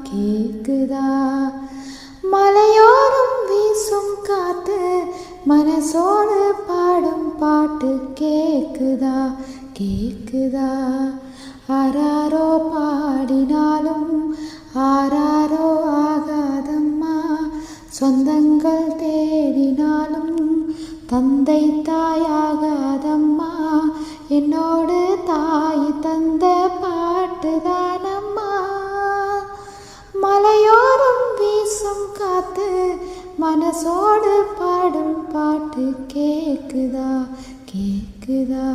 கேக்குதா மலையோரம் வீசும் காத்து மனசோடு பாடும் பாட்டு கேக்குதா கேக்குதா ஆராரோ பாடினாலும் ஆராரோ ஆகாதம்மா சொந்தங்கள் தேடினாலும் தந்தை தாயாகாதம்மா என்னோடு தாய் தந்த பாட்டுதானம்மா மலையோரம் வீசும் காத்து மனசோடு பாடும் பாட்டு கேக்குதா கேக்குதா